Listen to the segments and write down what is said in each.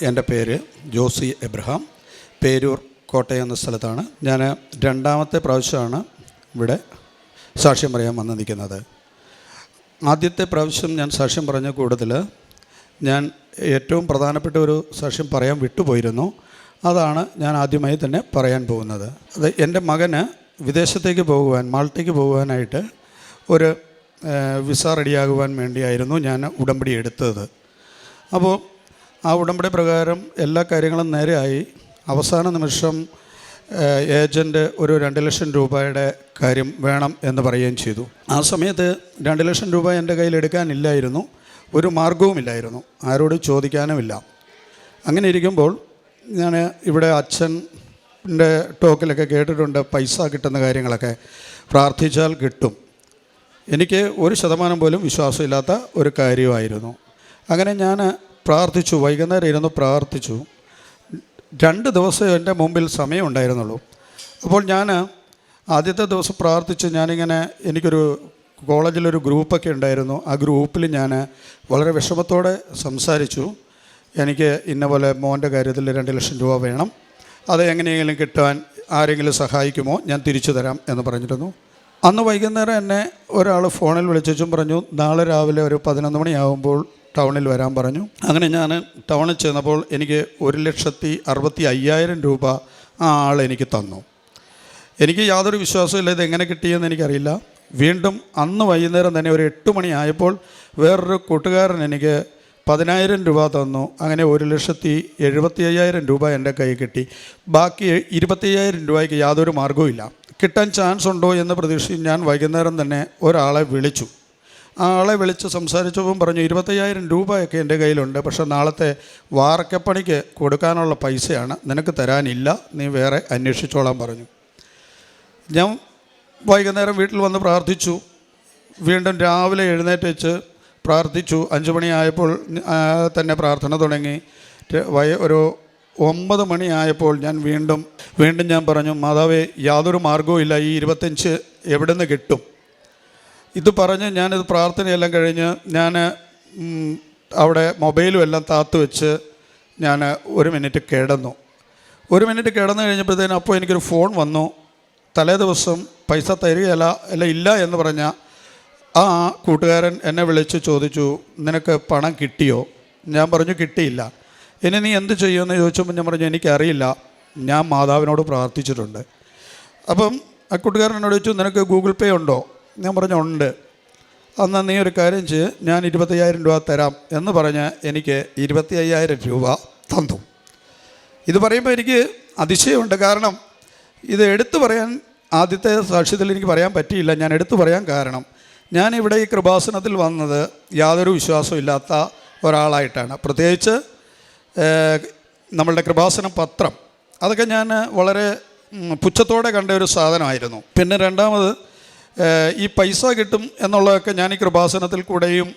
എൻ്റെ പേര് ജോസി എബ്രഹാം, പേരൂർ കോട്ടയം എന്ന സ്ഥലത്താണ്. ഞാൻ രണ്ടാമത്തെ പ്രാവശ്യമാണ് ഇവിടെ സാക്ഷ്യം പറയാൻ വന്ന് നിൽക്കുന്നത്. ആദ്യത്തെ പ്രാവശ്യം ഞാൻ സാക്ഷ്യം പറഞ്ഞ കൂടുതൽ ഞാൻ ഏറ്റവും പ്രധാനപ്പെട്ട ഒരു സാക്ഷ്യം പറയാൻ വിട്ടുപോയിരുന്നു. അതാണ് ഞാൻ ആദ്യമായി തന്നെ പറയാൻ പോകുന്നത്. അത് എൻ്റെ മകന് വിദേശത്തേക്ക് പോകുവാൻ, മാൾട്ടയ്ക്ക് പോകുവാനായിട്ട് ഒരു വിസ റെഡിയാകുവാൻ വേണ്ടിയായിരുന്നു ഞാൻ ഉടമ്പടി എടുത്തത്. അപ്പോൾ ആ ഉടമ്പടി പ്രകാരം എല്ലാ കാര്യങ്ങളും നേരെയായി. അവസാന നിമിഷം ഏജൻറ്റ് ഒരു 2 ലക്ഷം രൂപയുടെ കാര്യം വേണം എന്ന് പറയുകയും ചെയ്തു. ആ സമയത്ത് 2 ലക്ഷം രൂപ എൻ്റെ കയ്യിൽ എടുക്കാനില്ലായിരുന്നു, ഒരു മാർഗവുമില്ലായിരുന്നു, ആരോട് ചോദിക്കാനുമില്ല. അങ്ങനെ ഇരിക്കുമ്പോൾ ഞാൻ ഇവിടെ അച്ഛൻ്റെ ടോക്കിലൊക്കെ കേട്ടിട്ടുണ്ട്, പൈസ കിട്ടുന്ന കാര്യങ്ങളൊക്കെ പ്രാർത്ഥിച്ചാൽ കിട്ടും. എനിക്ക് 1% പോലും വിശ്വാസമില്ലാത്ത ഒരു കാര്യമായിരുന്നു. അങ്ങനെ ഞാൻ പ്രാർത്ഥിച്ചു, വൈകുന്നേരം ഇരുന്ന് പ്രാർത്ഥിച്ചു. 2 ദിവസം എൻ്റെ മുമ്പിൽ സമയം ഉണ്ടായിരുന്നുള്ളൂ. അപ്പോൾ ഞാൻ ആദ്യത്തെ ദിവസം പ്രാർത്ഥിച്ച് ഞാനിങ്ങനെ, എനിക്കൊരു കോളേജിലൊരു ഗ്രൂപ്പൊക്കെ ഉണ്ടായിരുന്നു. ആ ഗ്രൂപ്പിൽ ഞാൻ വളരെ വിഷമത്തോടെ സംസാരിച്ചു. എനിക്ക് ഇന്ന പോലെ മോൻ്റെ കാര്യത്തിൽ 2 ലക്ഷം രൂപ വേണം, അത് എങ്ങനെയെങ്കിലും കിട്ടാൻ ആരെങ്കിലും സഹായിക്കുമോ, ഞാൻ തിരിച്ചു തരാം എന്ന് പറഞ്ഞിരുന്നു. അന്ന് വൈകുന്നേരം എന്നെ ഒരാൾ ഫോണിൽ വിളിച്ചും പറഞ്ഞു, നാളെ രാവിലെ ഒരു 11 മണിയാകുമ്പോൾ ടൗണിൽ വരാൻ പറഞ്ഞു. അങ്ങനെ ഞാൻ ടൗണിൽ ചെന്നപ്പോൾ എനിക്ക് 1,65,000 രൂപ ആ ആൾ എനിക്ക് തന്നു. എനിക്ക് യാതൊരു വിശ്വാസമില്ല ഇതെങ്ങനെ കിട്ടിയെന്ന് എനിക്കറിയില്ല. വീണ്ടും അന്ന് വൈകുന്നേരം തന്നെ ഒരു 8 മണിയായപ്പോൾ വേറൊരു കൂട്ടുകാരൻ എനിക്ക് 10,000 രൂപ തന്നു. അങ്ങനെ 1,75,000 രൂപ എൻ്റെ കയ്യിൽ കിട്ടി. ബാക്കി 25,000 രൂപയ്ക്ക് യാതൊരു മാർഗ്ഗവും ഇല്ല. കിട്ടാൻ ചാൻസ് ഉണ്ടോ എന്ന് പ്രതീക്ഷിച്ച് ഞാൻ വൈകുന്നേരം തന്നെ ഒരാളെ വിളിച്ചു. ആ ആളെ വിളിച്ച് സംസാരിച്ചപ്പോൾ പറഞ്ഞു, 25,000 രൂപയൊക്കെ എൻ്റെ കയ്യിലുണ്ട്, പക്ഷേ നാളത്തെ വാർക്കപ്പണിക്ക് കൊടുക്കാനുള്ള പൈസയാണ്, നിനക്ക് തരാനില്ല, നീ വേറെ അന്വേഷിച്ചോളാൻ പറഞ്ഞു. ഞാൻ വൈകുന്നേരം വീട്ടിൽ വന്ന് പ്രാർത്ഥിച്ചു. വീണ്ടും രാവിലെ എഴുന്നേറ്റ് വെച്ച് പ്രാർത്ഥിച്ചു. 5 മണിയായപ്പോൾ തന്നെ പ്രാർത്ഥന തുടങ്ങി. ഒരു 9 മണിയായപ്പോൾ ഞാൻ വീണ്ടും ഞാൻ പറഞ്ഞു, മാതാവേ, യാതൊരു മാർഗ്ഗവും ഇല്ല, ഈ 25 എവിടെ നിന്ന് കിട്ടും? ഇത് പറഞ്ഞ് ഞാനിത് പ്രാർത്ഥനയെല്ലാം കഴിഞ്ഞ് ഞാൻ അവിടെ മൊബൈലും എല്ലാം താത്തു വെച്ച് ഞാൻ 1 മിനിറ്റ് കിടന്നു. 1 മിനിറ്റ് കിടന്നു കഴിഞ്ഞപ്പോഴത്തേനും അപ്പോൾ എനിക്കൊരു ഫോൺ വന്നു. തലേ ദിവസം പൈസ തരികയല്ല ഇല്ല എന്ന് പറഞ്ഞ ആ കൂട്ടുകാരൻ എന്നെ വിളിച്ച് ചോദിച്ചു, നിനക്ക് പണം കിട്ടിയോ? ഞാൻ പറഞ്ഞു, കിട്ടിയില്ല. ഇനി നീ എന്ത് ചെയ്യുമെന്ന് ചോദിച്ചപ്പോൾ ഞാൻ പറഞ്ഞു, എനിക്കറിയില്ല, ഞാൻ മാതാവിനോട് പ്രാർത്ഥിച്ചിട്ടുണ്ട്. അപ്പം ആ കൂട്ടുകാരൻ എന്നോട് ചോദിച്ചു, നിനക്ക് ഗൂഗിൾ പേ ഉണ്ടോ? ഞാൻ പറഞ്ഞു, ഉണ്ട്. എന്നാൽ നീ ഒരു കാര്യം ചെയ്യ്, ഞാൻ 25,000 രൂപ തരാം എന്ന് പറഞ്ഞ് എനിക്ക് 25,000 രൂപ തന്നു. ഇത് പറയുമ്പോൾ എനിക്ക് അതിശയമുണ്ട്. കാരണം ഇത് എടുത്തു പറയാൻ ആദ്യത്തെ സാക്ഷ്യത്തിൽ എനിക്ക് പറയാൻ പറ്റിയില്ല. ഞാൻ എടുത്തു പറയാൻ കാരണം, ഞാനിവിടെ ഈ കൃപാസനത്തിൽ വന്നത് യാതൊരു വിശ്വാസവും ഇല്ലാത്ത ഒരാളായിട്ടാണ്. പ്രത്യേകിച്ച് നമ്മളുടെ കൃപാസനം പത്രം, അതൊക്കെ ഞാൻ വളരെ പുച്ഛത്തോടെ കണ്ട ഒരു സാധനമായിരുന്നു. പിന്നെ രണ്ടാമത് ഈ പൈസ കിട്ടും എന്നുള്ളതൊക്കെ ഞാൻ ഈ കൃപാസനത്തിൽ കൂടെയും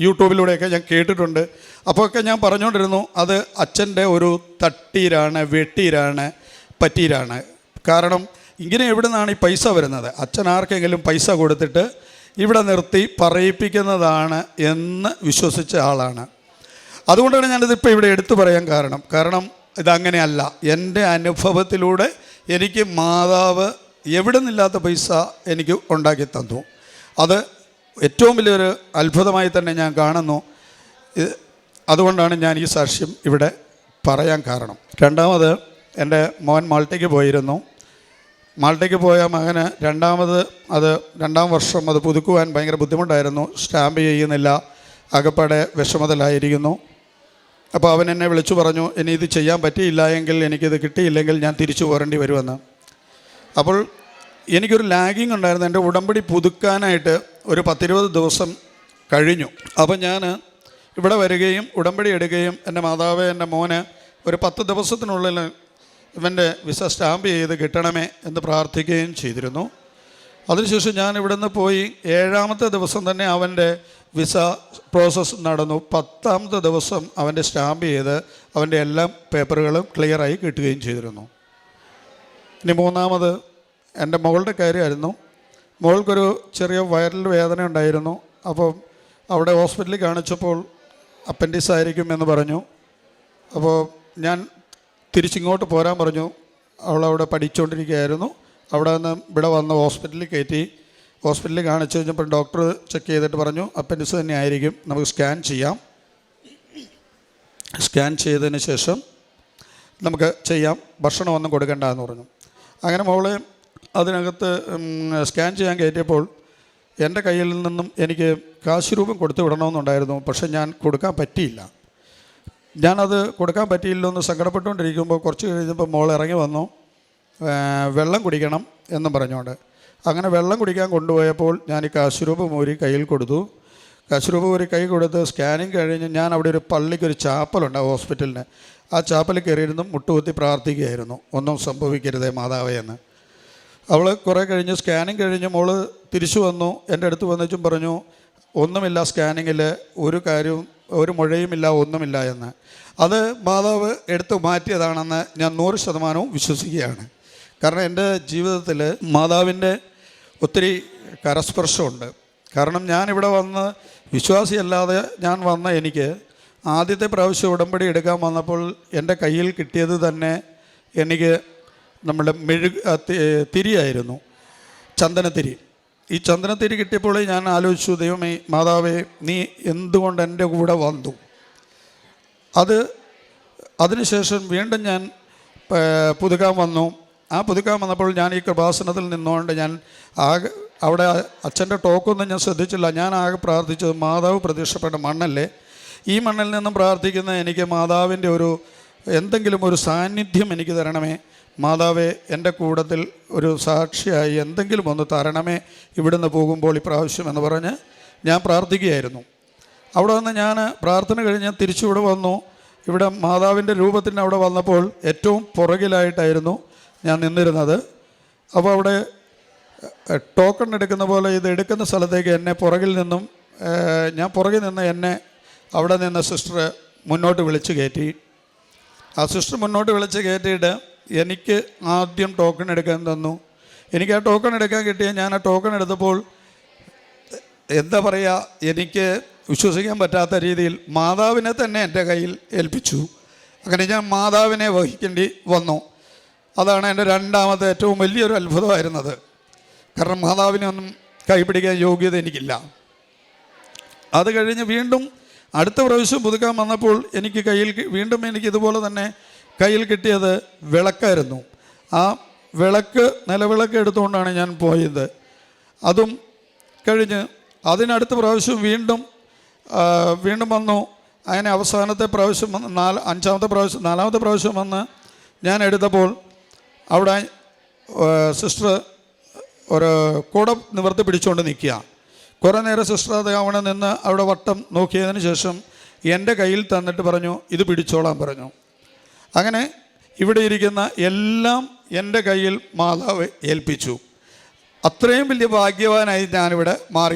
യൂട്യൂബിലൂടെയൊക്കെ ഞാൻ കേട്ടിട്ടുണ്ട്. അപ്പോഴൊക്കെ ഞാൻ പറഞ്ഞുകൊണ്ടിരുന്നു, അത് അച്ഛൻ്റെ ഒരു തട്ടീരാണ്, വെട്ടീരാണ്, പറ്റീരാണ്. കാരണം ഇങ്ങനെ എവിടെ നിന്നാണ് ഈ പൈസ വരുന്നത്? അച്ഛൻ ആർക്കെങ്കിലും പൈസ കൊടുത്തിട്ട് ഇവിടെ നിർത്തി പറയിപ്പിക്കുന്നതാണ് എന്ന് വിശ്വസിച്ച ആളാണ്. അതുകൊണ്ടാണ് ഞാനിതിപ്പോൾ ഇവിടെ എടുത്തു പറയാൻ കാരണം ഇതങ്ങനെയല്ല. എൻ്റെ അനുഭവത്തിലൂടെ എനിക്ക് മാതാവ് എവിടെ നിന്നില്ലാത്ത പൈസ എനിക്ക് ഉണ്ടാക്കി തന്നു. അത് ഏറ്റവും വലിയൊരു അത്ഭുതമായി തന്നെ ഞാൻ കാണുന്നു. അതുകൊണ്ടാണ് ഞാൻ ഈ സാക്ഷ്യം ഇവിടെ പറയാൻ കാരണം. രണ്ടാമത്, എൻ്റെ മോൻ മാൾട്ടയ്ക്ക് പോയിരുന്നു. മാൾട്ടയ്ക്ക് പോയ മകന് രണ്ടാം വർഷം അത് പുതുക്കുവാൻ ഭയങ്കര ബുദ്ധിമുട്ടായിരുന്നു. സ്റ്റാമ്പ് ചെയ്യുന്നില്ല, അകപ്പാടെ വിഷമത്തിലായിരിക്കുന്നു. അപ്പോൾ അവൻ എന്നെ വിളിച്ചു പറഞ്ഞു, ഇനി ഇത് ചെയ്യാൻ പറ്റിയില്ല എങ്കിൽ, എനിക്കിത് കിട്ടിയില്ലെങ്കിൽ ഞാൻ തിരിച്ചു പോരേണ്ടി വരുമെന്ന്. അപ്പോൾ എനിക്കൊരു ലാഗിങ് ഉണ്ടായിരുന്നു. എൻ്റെ ഉടമ്പടി പുതുക്കാനായിട്ട് ഒരു 10-20 ദിവസം കഴിഞ്ഞു. അപ്പം ഞാൻ ഇവിടെ വരികയും ഉടമ്പടി എടുക്കുകയും എൻ്റെ മാതാവ് എൻ്റെ മോന് ഒരു 10 ദിവസത്തിനുള്ളിൽ ഇവൻ്റെ വിസ സ്റ്റാമ്പ് ചെയ്ത് കിട്ടണമേ എന്ന് പ്രാർത്ഥിക്കുകയും ചെയ്തിരുന്നു. അതിനുശേഷം ഞാൻ ഇവിടെ നിന്ന് പോയി 7ാമത്തെ ദിവസം തന്നെ അവൻ്റെ വിസ പ്രോസസ്സ് നടന്നു. 10ാമത്തെ ദിവസം അവൻ്റെ സ്റ്റാമ്പ് ചെയ്ത് അവൻ്റെ എല്ലാ പേപ്പറുകളും ക്ലിയറായി കിട്ടുകയും ചെയ്തിരുന്നു. ഇനി 3ാമത് എൻ്റെ മകളുടെ കാര്യമായിരുന്നു. മകൾക്കൊരു ചെറിയ വയറിൽ വേദന ഉണ്ടായിരുന്നു. അപ്പോൾ അവിടെ ഹോസ്പിറ്റലിൽ കാണിച്ചപ്പോൾ അപ്പൻഡിക്സ് ആയിരിക്കും എന്ന് പറഞ്ഞു. അപ്പോൾ ഞാൻ തിരിച്ചിങ്ങോട്ട് പോരാൻ പറഞ്ഞു. അവളവിടെ പഠിച്ചുകൊണ്ടിരിക്കുകയായിരുന്നു. അവിടെ നിന്ന് ഇവിടെ വന്ന് ഹോസ്പിറ്റലിൽ കയറ്റി. ഹോസ്പിറ്റലിൽ കാണിച്ചു കഴിഞ്ഞപ്പോൾ ഡോക്ടർ ചെക്ക് ചെയ്തിട്ട് പറഞ്ഞു അപ്പൻഡിക്സ് തന്നെ ആയിരിക്കും, നമുക്ക് സ്കാൻ ചെയ്യാം. സ്കാൻ ചെയ്തതിന് ശേഷം നമുക്ക് ചെയ്യാം, ഭക്ഷണമൊന്നും കൊടുക്കണ്ടെന്ന് പറഞ്ഞു. അങ്ങനെ മോളെ അതിനകത്ത് സ്കാൻ ചെയ്യാൻ കയറ്റിയപ്പോൾ എൻ്റെ കയ്യിൽ നിന്നും എനിക്ക് കാശ് രൂപം കൊടുത്തു വിടണമെന്നുണ്ടായിരുന്നു. പക്ഷെ ഞാൻ കൊടുക്കാൻ പറ്റിയില്ല. ഞാനത് കൊടുക്കാൻ പറ്റിയില്ലോ എന്ന് സങ്കടപ്പെട്ടുകൊണ്ടിരിക്കുമ്പോൾ കുറച്ച് കഴിഞ്ഞപ്പോൾ മോൾ ഇറങ്ങി വന്നു. വെള്ളം കുടിക്കണം എന്നും പറഞ്ഞുകൊണ്ട് അങ്ങനെ വെള്ളം കുടിക്കാൻ കൊണ്ടുപോയപ്പോൾ ഞാൻ ഈ കാശ് രൂപം ഊരി കയ്യിൽ കൊടുത്തു. കാശ് രൂപം ഊരി കൈ കൊടുത്ത് സ്കാനിങ് കഴിഞ്ഞ് ഞാൻ അവിടെ ഒരു പള്ളിക്കൊരു ചാപ്പലുണ്ട് ഹോസ്പിറ്റലിന്. ആ ചാപ്പലിൽ കയറിയിരുന്നു മുട്ടുകുത്തി പ്രാർത്ഥിക്കുകയായിരുന്നു, ഒന്നും സംഭവിക്കരുതേ മാതാവേ എന്ന്. അവൾ കുറേ കഴിഞ്ഞ് സ്കാനിങ് കഴിഞ്ഞ് മോൾ തിരിച്ചു വന്നു. എൻ്റെ അടുത്ത് വന്നിച്ചും പറഞ്ഞു ഒന്നുമില്ല, സ്കാനിങ്ങിൽ ഒരു കാര്യവും ഒരു മുഴയുമില്ല, ഒന്നുമില്ല എന്ന്. അത് മാതാവ് എടുത്തു മാറ്റിയതാണെന്ന് ഞാൻ 100% വിശ്വസിക്കുകയാണ്. കാരണം എൻ്റെ ജീവിതത്തിൽ മാതാവിൻ്റെ ഒത്തിരി കരസ്പർശമുണ്ട്. കാരണം ഞാനിവിടെ വന്ന് വിശ്വാസിയല്ലാതെ ഞാൻ വന്ന എനിക്ക് ആദ്യത്തെ പ്രാവശ്യം ഉടമ്പടി എടുക്കാൻ വന്നപ്പോൾ എൻ്റെ കയ്യിൽ കിട്ടിയത് തന്നെ എനിക്ക് നമ്മുടെ തിരിയായിരുന്നു, ചന്ദനത്തിരി. ഈ ചന്ദനത്തിരി കിട്ടിയപ്പോൾ ഞാൻ ആലോചിച്ചു, ദൈവമേ മാതാവേ നീ എന്തുകൊണ്ട് എൻ്റെ കൂടെ വന്നു. അതിനുശേഷം വീണ്ടും ഞാൻ പുതുക്കാൻ വന്നു. ആ പുതുക്കാൻ വന്നപ്പോൾ ഞാൻ ഈ കൃപാസനത്തിൽ നിന്നുകൊണ്ട് ഞാൻ അവിടെ അച്ഛൻ്റെ ടോക്കൊന്നും ഞാൻ ശ്രദ്ധിച്ചില്ല. ഞാൻ ആകെ പ്രാർത്ഥിച്ചത് മാതാവ് പ്രത്യക്ഷപ്പെട്ട മണ്ണല്ലേ, ഈ മണ്ണിൽ നിന്നും പ്രാർത്ഥിക്കുന്ന എനിക്ക് മാതാവിൻ്റെ എന്തെങ്കിലും ഒരു സാന്നിധ്യം എനിക്ക് തരണമേ, മാതാവേ എൻ്റെ കൂട്ടത്തിൽ ഒരു സാക്ഷിയായി എന്തെങ്കിലും ഒന്ന് തരണമേ ഇവിടുന്ന് പോകുമ്പോൾ ഇപ്രാവശ്യം എന്ന് പറഞ്ഞ് ഞാൻ പ്രാർത്ഥിക്കുകയായിരുന്നു. അവിടെ വന്ന് ഞാൻ പ്രാർത്ഥന കഴിഞ്ഞ് തിരിച്ചിവിടെ വന്നു. ഇവിടെ മാതാവിൻ്റെ രൂപത്തിന് അവിടെ വന്നപ്പോൾ ഏറ്റവും പുറകിലായിട്ടായിരുന്നു ഞാൻ നിന്നിരുന്നത്. അപ്പോൾ അവിടെ ടോക്കൺ എടുക്കുന്ന പോലെ ഇത് എടുക്കുന്ന സ്ഥലത്തേക്ക് എന്നെ പുറകിൽ നിന്നും ഞാൻ പുറകിൽ നിന്ന് എന്നെ അവിടെ നിന്ന് സിസ്റ്റർ മുന്നോട്ട് വിളിച്ച് കയറ്റി. ആ സിസ്റ്റർ മുന്നോട്ട് വിളിച്ച് കയറ്റിയിട്ട് എനിക്ക് ആദ്യം ടോക്കൺ എടുക്കാൻ തന്നു. എനിക്ക് ആ ടോക്കൺ എടുക്കാൻ കിട്ടിയ ഞാൻ ആ ടോക്കൺ എടുത്തപ്പോൾ എന്താ പറയുക, എനിക്ക് വിശ്വസിക്കാൻ പറ്റാത്ത രീതിയിൽ മാതാവിനെ തന്നെ എൻ്റെ കയ്യിൽ ഏൽപ്പിച്ചു. അങ്ങനെ ഞാൻ മാതാവിനെ വഹിക്കേണ്ടി വന്നു. അതാണ് എൻ്റെ രണ്ടാമത്തെ ഏറ്റവും വലിയൊരു അത്ഭുതമായിരുന്നത്. കാരണം മാതാവിനെ ഒന്നും കൈപിടിക്കാൻ യോഗ്യത എനിക്കില്ല. അത് കഴിഞ്ഞ് വീണ്ടും അടുത്ത പ്രാവശ്യം പുതുക്കാൻ വന്നപ്പോൾ എനിക്ക് വീണ്ടും എനിക്ക് ഇതുപോലെ തന്നെ കയ്യിൽ കിട്ടിയത് വിളക്കായിരുന്നു. ആ നിലവിളക്ക് എടുത്തുകൊണ്ടാണ് ഞാൻ പോയത്. അതും കഴിഞ്ഞ് അതിനടുത്ത പ്രാവശ്യം വീണ്ടും വന്നു. അങ്ങനെ അവസാനത്തെ പ്രാവശ്യം വന്ന് നാലാമത്തെ പ്രാവശ്യം വന്ന് ഞാൻ എടുത്തപ്പോൾ അവിടെ സിസ്റ്റർ ഒരു കുട നിവർത്തി പിടിച്ചുകൊണ്ട് നിൽക്കുക. കുറേ നേരം സിസ്റ്റർ അത് അവിടെ നിന്ന് അവിടെ വട്ടം നോക്കിയതിന് ശേഷം എൻ്റെ കയ്യിൽ തന്നിട്ട് പറഞ്ഞു ഇത് പിടിച്ചോളാൻ പറഞ്ഞു. അങ്ങനെ ഇവിടെ ഇരിക്കുന്ന എല്ലാം എൻ്റെ കയ്യിൽ മാതാവ് ഏൽപ്പിച്ചു. അത്രയും വലിയ ഭാഗ്യവാനായി ഞാനിവിടെ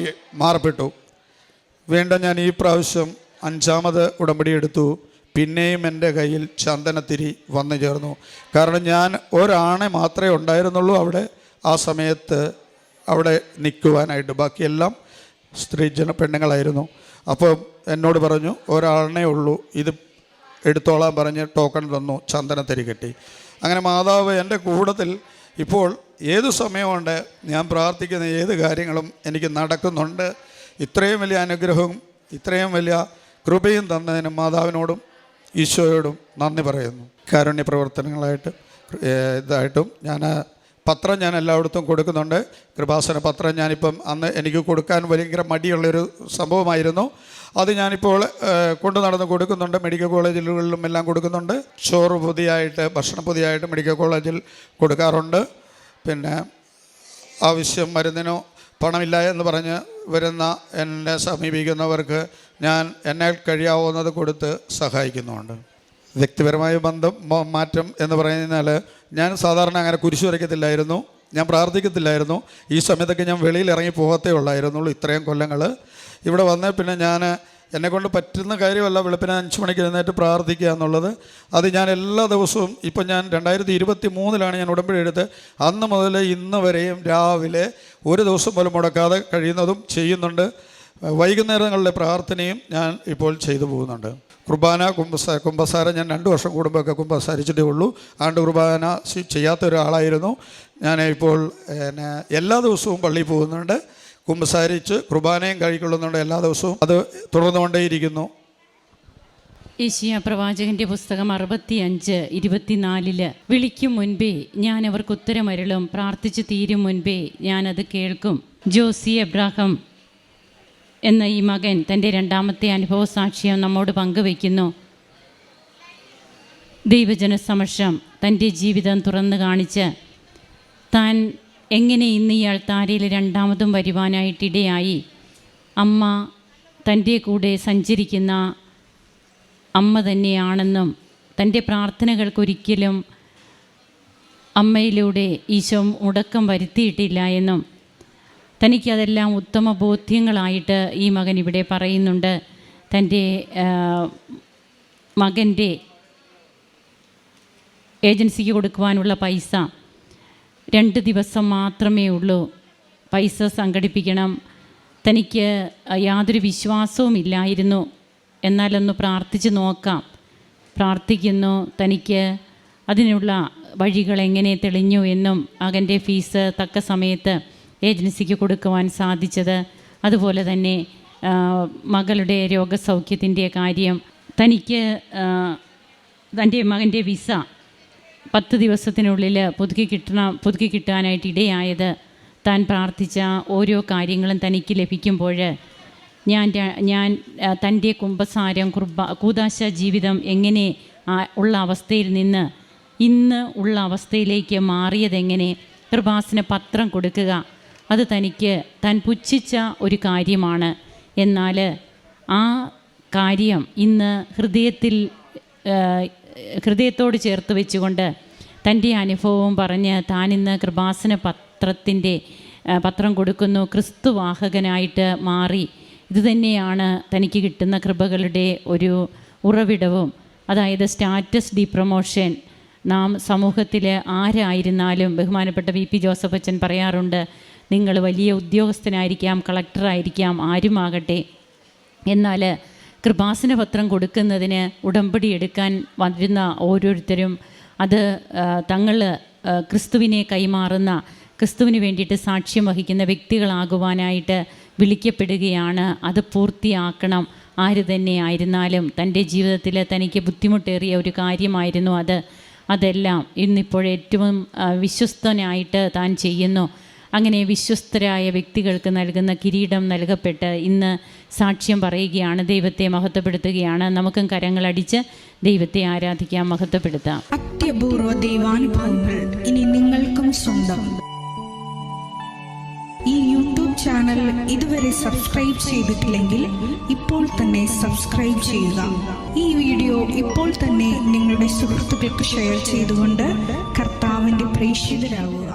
മാറപ്പെട്ടു. വീണ്ടും ഞാൻ ഈ പ്രാവശ്യം 5ാമത് ഉടമ്പടി എടുത്തു. പിന്നെയും എൻ്റെ കയ്യിൽ ചന്ദനത്തിരി വന്നു ചേർന്നു. കാരണം ഞാൻ ഒരാണെ മാത്രമേ ഉണ്ടായിരുന്നുള്ളൂ അവിടെ ആ സമയത്ത് അവിടെ നിൽക്കുവാനായിട്ട്. ബാക്കിയെല്ലാം പെണ്ണുങ്ങളായിരുന്നു. അപ്പോൾ എന്നോട് പറഞ്ഞു ഒരാളെ ഉള്ളൂ, ഇത് എടുത്തോളാൻ പറഞ്ഞ് ടോക്കൺ തന്നു, ചന്ദനത്തിരി കെട്ടി. അങ്ങനെ മാതാവ് എൻ്റെ കൂട്ടത്തിൽ ഇപ്പോൾ ഏതു സമയമുണ്ട് ഞാൻ പ്രാർത്ഥിക്കുന്ന ഏത് കാര്യങ്ങളും എനിക്ക് നടക്കുന്നുണ്ട്. ഇത്രയും വലിയ അനുഗ്രഹവും ഇത്രയും വലിയ കൃപയും തന്നതിന് മാതാവിനോടും ഈശോയോടും നന്ദി പറയുന്നു. കാരുണ്യ പ്രവർത്തനങ്ങളായിട്ടും പത്രം ഞാൻ എല്ലായിടത്തും കൊടുക്കുന്നുണ്ട്. കൃപാസന പത്രം ഞാനിപ്പം അന്ന് എനിക്ക് കൊടുക്കാൻ ഭയങ്കര മടിയുള്ളൊരു സംഭവമായിരുന്നു. അത് ഞാനിപ്പോൾ കൊണ്ടു നടന്ന് കൊടുക്കുന്നുണ്ട്. മെഡിക്കൽ കോളേജുകളിലും എല്ലാം കൊടുക്കുന്നുണ്ട്. ചോറ് ഭക്ഷണം പൊതിയായിട്ട് മെഡിക്കൽ കോളേജിൽ കൊടുക്കാറുണ്ട്. പിന്നെ ആവശ്യം മരുന്നിനോ പണമില്ല എന്ന് പറഞ്ഞ് എന്നെ സമീപിക്കുന്നവർക്ക് ഞാൻ എന്നാൽ കഴിയാവുന്നത് കൊടുത്ത് സഹായിക്കുന്നുമുണ്ട്. വ്യക്തിപരമായ മാറ്റം എന്ന് പറയുന്നതിനാൽ ഞാൻ സാധാരണ അങ്ങനെ കുരിശു വരയ്ക്കത്തില്ലായിരുന്നു, ഞാൻ പ്രാർത്ഥിക്കത്തില്ലായിരുന്നു. ഈ സമയത്തൊക്കെ ഞാൻ വെളിയിൽ ഇറങ്ങി പോകത്തേ ഉള്ളായിരുന്നുള്ളൂ. ഇത്രയും കൊല്ലങ്ങൾ ഇവിടെ വന്നേ പിന്നെ എന്നെക്കൊണ്ട് പറ്റുന്ന കാര്യമല്ല വെളുപ്പിന് 5 മണിക്ക് എഴുന്നേറ്റ് പ്രാർത്ഥിക്കുക എന്നുള്ളത്. അത് ഞാൻ എല്ലാ ദിവസവും ഇപ്പം ഞാൻ 2023 ഞാൻ ഉടമ്പടി എടുത്ത് അന്ന് മുതൽ ഇന്ന് വരെയും രാവിലെ ഒരു ദിവസം പോലും മുടക്കാതെ കഴിയുന്നതും ചെയ്യുന്നുണ്ട്. വൈകുന്നേരങ്ങളിലെ പ്രാർത്ഥനയും ഞാൻ ഇപ്പോൾ ചെയ്തു പോകുന്നുണ്ട്. കുർബാന കുമ്പസാരം ഞാൻ 2 വർഷം കൂടുമ്പോഴൊക്കെ കുമ്പസാരിച്ചിട്ടേ ഉള്ളൂ. ആണ്ട് കുർബാന ചെയ്യാത്ത ഒരാളായിരുന്നു ഞാൻ. ഇപ്പോൾ എല്ലാ ദിവസവും പള്ളിയിൽ പോകുന്നുണ്ട്, കുമ്പസാരിച്ച് കുർബാനയും കഴിക്കൊള്ളുന്നുണ്ട് എല്ലാ ദിവസവും. അത് തുടർന്നുകൊണ്ടേയിരിക്കുന്നു. യെശയ്യാ പ്രവാചകന്റെ പുസ്തകം 65:24 വിളിക്കും മുൻപേ ഞാൻ അവർക്ക് ഉത്തരമരുളും, പ്രാർത്ഥിച്ചു തീരും മുൻപേ ഞാനത് കേൾക്കും. ജോസി എബ്രാഹാം എന്ന ഈ മകൻ തൻ്റെ 2ാമത്തെ അനുഭവ സാക്ഷ്യം നമ്മോട് പങ്കുവയ്ക്കുന്നു. ദൈവജന സമക്ഷം തൻ്റെ ജീവിതം തുറന്നു കാണിച്ച് താൻ എങ്ങനെ ഇന്ന് ഈ അൾത്താരയിൽ 2ാമതും വരുവാനായിട്ടിടയായി, അമ്മ തൻ്റെ കൂടെ സഞ്ചരിക്കുന്ന അമ്മ തന്നെയാണെന്നും തൻ്റെ പ്രാർത്ഥനകൾക്കൊരിക്കലും അമ്മയിലൂടെ ഈശോ മുടക്കം വരുത്തിയിട്ടില്ല എന്നും തനിക്കതെല്ലാം ഉത്തമ ബോധ്യങ്ങളായിട്ട് ഈ മകൻ ഇവിടെ പറയുന്നുണ്ട്. തൻ്റെ മകൻ്റെ ഏജൻസിക്ക് കൊടുക്കുവാനുള്ള പൈസ 2 ദിവസം മാത്രമേ ഉള്ളൂ. പൈസ സംഘടിപ്പിക്കണം. തനിക്ക് യാതൊരു വിശ്വാസവും ഇല്ലായിരുന്നു. എന്നാലൊന്ന് പ്രാർത്ഥിച്ച് നോക്കാം. പ്രാർത്ഥിക്കുന്നു. തനിക്ക് അതിനുള്ള വഴികൾ എങ്ങനെ തെളിഞ്ഞു എന്നും മകൻ്റെ ഫീസ് തക്ക സമയത്ത് ഏജൻസിക്ക് കൊടുക്കുവാൻ സാധിച്ചത്, അതുപോലെ തന്നെ മകളുടെ രോഗസൗഖ്യത്തിൻ്റെ കാര്യം, തനിക്ക് തൻ്റെ മകൻ്റെ വിസ 10 ദിവസത്തിനുള്ളിൽ പുതുക്കി കിട്ടാനായിട്ട് ഇടയായത്, താൻ പ്രാർത്ഥിച്ച ഓരോ കാര്യങ്ങളും തനിക്ക് ലഭിക്കുമ്പോൾ ഞാൻ തൻ്റെ കുമ്പസാരം കൂദാശ ജീവിതം എങ്ങനെ ഉള്ള അവസ്ഥയിൽ നിന്ന് ഇന്ന് ഉള്ള അവസ്ഥയിലേക്ക് മാറിയതെങ്ങനെ, കൃപാസന പത്രം കൊടുക്കുക, അത് തനിക്ക് താൻ പുച്ഛിച്ച ഒരു കാര്യമാണ്. എന്നാൽ ആ കാര്യം ഇന്ന് ഹൃദയത്തോട് ചേർത്ത് വെച്ചുകൊണ്ട് തൻ്റെ അനുഭവവും പറഞ്ഞ് താനിന്ന് കൃപാസന പത്രം കൊടുക്കുന്നു. ക്രിസ്തുവാഹകനായിട്ട് മാറി. ഇതുതന്നെയാണ് തനിക്ക് കിട്ടുന്ന കൃപകളുടെ ഒരു ഉറവിടവും. അതായത് സ്റ്റാറ്റസ് ഡിപ്രമോഷൻ. നാം സമൂഹത്തിൽ ആരായിരുന്നാലും, ബഹുമാനപ്പെട്ട VP ജോസഫ് അച്ഛൻ പറയാറുണ്ട്, നിങ്ങൾ വലിയ ഉദ്യോഗസ്ഥനായിരിക്കാം, കളക്ടറായിരിക്കാം, ആരുമാകട്ടെ, എന്നാൽ കൃപാസന പത്രം കൊടുക്കുന്നതിന് ഉടമ്പടി എടുക്കാൻ വരുന്ന ഓരോരുത്തരും അത് തങ്ങൾ ക്രിസ്തുവിനെ കൈമാറുന്ന, ക്രിസ്തുവിന് വേണ്ടിയിട്ട് സാക്ഷ്യം വഹിക്കുന്ന വ്യക്തികളാകുവാനായിട്ട് വിളിക്കപ്പെടുകയാണ്. അത് പൂർത്തിയാക്കണം. ആര് തന്നെ ആയിരുന്നാലും തൻ്റെ ജീവിതത്തിൽ തനിക്ക് ബുദ്ധിമുട്ടേറിയ ഒരു കാര്യമായിരുന്നു അതെല്ലാം ഇന്നിപ്പോഴേറ്റവും വിശ്വസ്തനായിട്ട് താൻ ചെയ്യുന്നു. അങ്ങനെ വിശ്വസ്തരായ വ്യക്തികൾക്ക് നൽകുന്ന കിരീടം നൽകപ്പെട്ട് ഇന്ന് സാക്ഷ്യം പറയുകയാണ്, ദൈവത്തെ മഹത്വപ്പെടുത്തുകയാണ്. നമുക്കും കരങ്ങളടിച്ച് ദൈവത്തെ ആരാധിക്കാം, മഹത്വപ്പെടുത്താം. അത്യപൂർവ ദൈവാനുഭവങ്ങൾ ഇനി നിങ്ങൾക്കും സ്വന്തം. ഈ യൂട്യൂബ് ചാനൽ ഇതുവരെ സബ്സ്ക്രൈബ് ചെയ്തിട്ടില്ലെങ്കിൽ ഇപ്പോൾ തന്നെ സബ്സ്ക്രൈബ് ചെയ്യുക. ഈ വീഡിയോ ഇപ്പോൾ തന്നെ നിങ്ങളുടെ സുഹൃത്തുക്കൾക്ക് ഷെയർ ചെയ്തുകൊണ്ട് കർത്താവിൻ്റെ പ്രേക്ഷിതരാകുക.